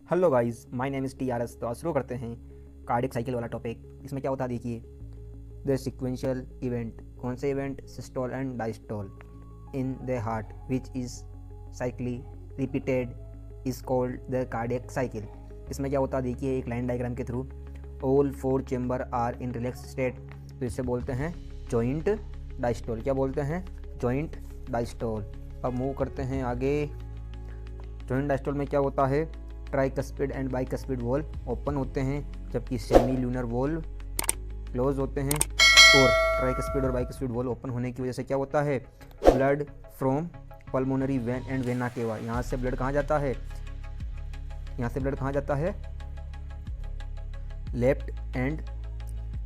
Hello guys, my name is TRS। तो आज शुरू करते हैं कार्डियक साइकिल वाला टॉपिक। इसमें क्या होता है देखिए, द सिक्वेंशियल इवेंट। कौन से event? Systole and diastole in the heart which is cyclically repeated is called the cardiac cycle. इसमें क्या होता है देखिए, एक लाइन डायग्राम के through all 4 chamber are in relax state, तो इसे बोलते हैं जॉइंट डायस्टोल। क्या बोलते हैं? Joint diastole. अब मूव करते हैं आगे। जॉइंट डायस्टोल में क्या होता है? Tricuspid and bicuspid valve open होते हैं, जबकि सेमी ल्यूनर वॉल क्लोज होते हैं। और ट्राइकस्पिड और बाइकस्पिड वॉल ओपन होने की वजह से क्या होता है? Blood from pulmonary vein and vena cava, यहाँ से ब्लड कहाँ जाता है? यहाँ से ब्लड कहाँ जाता है? Left and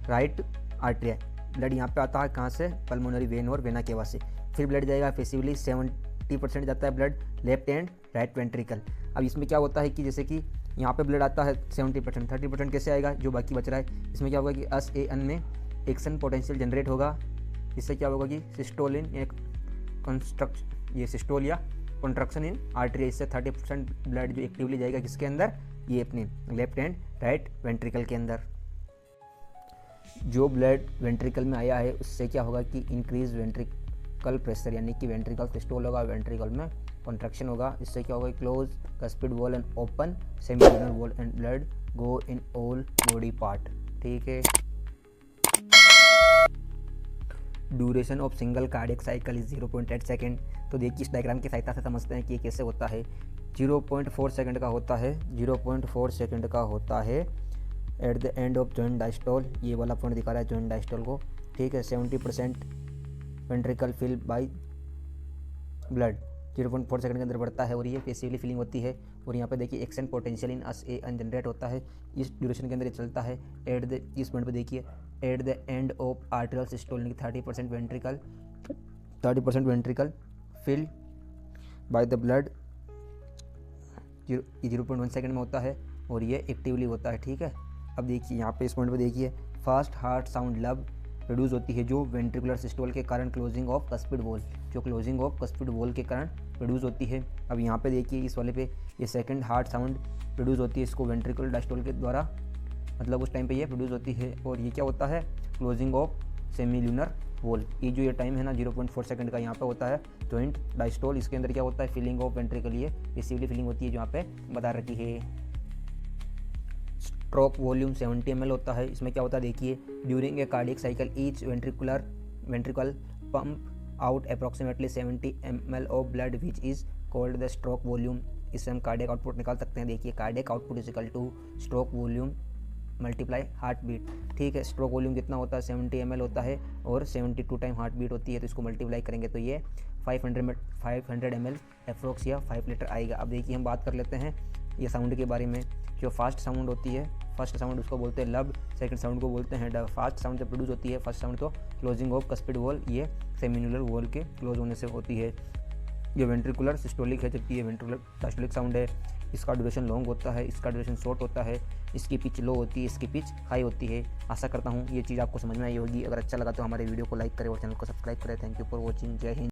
right artery. Blood यहाँ पे आता है कहाँ से? पल्मोनरी वेन और वेना केवा से। फिर ब्लड जाएगा पैसिवली 70% जाता है blood left and right ventricle. अब इसमें क्या होता है कि जैसे कि यहाँ पे ब्लड आता है 70%, 30% कैसे आएगा जो बाकी बच रहा है? इसमें क्या होगा कि SAN में एक्शन पोटेंशियल जनरेट होगा। इससे क्या होगा कि सिस्टोल इन ये सिस्टोल या कॉन्ट्रक्शन इन आर्टरी। इससे 30% ब्लड जो एक्टिवली जाएगा किसके अंदर? ये अपने लेफ्ट एंड राइट वेंट्रिकल के अंदर। जो ब्लड वेंट्रिकल में आया है उससे क्या होगा कि इंक्रीज वेंट्रिकल प्रेशर, यानी कि वेंट्रिकल सिस्टोल होगा, वेंट्रिकल में कॉन्ट्रैक्शन होगा। इससे क्या होगा? Close cuspid wall and open semilunar wall and blood go in all body part. ठीक है। Duration of single cardiac cycle is 0.8 second. तो देखिए इस डायग्राम की सहायता से समझते हैं कि ये कैसे होता है। 0.4 सेकेंड का होता है, 0.4 सेकेंड का होता है eight the end of joint diastole. ये वाला पॉइंट दिखा रहा है जॉइंट डायस्टोल को। ठीक है। 70% ventricle fill by blood 0.4 second के अंदर बढ़ता है और ये पैसिवली फिलिंग होती है। और यहाँ पे देखिए action potential in SAN generate होता है। इस ड्यूरेशन के अंदर ये चलता है। इस पॉइंट पे देखिए at the end of arterial systole 30% ventricle fill by the blood 0.1 second में होता है और ये एक्टिवली होता है। ठीक है। अब देखिए यहाँ पे इस पॉइंट पे देखिए फास्ट हार्ट साउंड लब प्रोड्यूस होती है जो वेंट्रिकुलर सिस्टोल के कारण क्लोजिंग ऑफ कस्पिड वॉल, जो क्लोजिंग ऑफ कस्पिड वॉल के कारण प्रोड्यूस होती है। अब यहाँ पे देखिए इस वाले पे ये सेकंड हार्ट साउंड प्रोड्यूस होती है, इसको वेंट्रिकुलर डायस्टोल के द्वारा, मतलब उस टाइम पे ये प्रोड्यूस होती है। और ये क्या होता है? Closing of सेमील्यूनर wall. ये जो ये टाइम है ना 0.4 सेकंड का यहाँ पे होता है जॉइंट डायस्टोल। इसके अंदर क्या होता है? फिलिंग ऑफ वेंट्रिकल, ये पैसिवली फिलिंग होती है जो यहाँ पे बता रखी है। स्ट्रोक वॉल्यूम 70 ml होता है। इसमें क्या होता है देखिए, during a cardiac cycle each ventricle pump out approximately 70 ml of blood which is called the stroke volume. इससे हम कार्डियक आउटपुट निकाल सकते हैं। देखिए cardiac output is equal to stroke volume multiply heartbeat. ठीक है। स्ट्रोक वॉल्यूम कितना होता है? 70 ml होता है और 72 टाइम हार्ट बीट होती है, तो इसको मल्टीप्लाई करेंगे तो ये 500 ml अप्रोक्स या 5 लीटर आएगा। अब देखिए हम बात कर लेते हैं ये साउंड के बारे में। जो फास्ट साउंड होती है, फर्स्ट साउंड उसको बोलते हैं लब, सेकंड साउंड को बोलते हैं डब। फास्ट साउंड जब प्रोड्यूस होती है, फर्स्ट साउंड तो क्लोजिंग ऑफ कस्पिड वॉल, ये सेमिनुलर वॉल के क्लोज होने से होती है। ये वेंट्रिकुलर सिस्टोलिक है, जबकि ये वेंट्रिकुलर डायस्टोलिक साउंड है। इसका ड्यूरेशन लॉन्ग होता है, इसका ड्यूरेशन शॉर्ट होता है, इसकी पिच लो होती है, इसकी पिच हाई होती है। आशा करता हूँ ये चीज़ आपको समझ में आई होगी। अगर अच्छा लगा तो हमारे वीडियो को लाइक करें और चैनल को सब्सक्राइब करें। Thank you for watching. जय हिंद।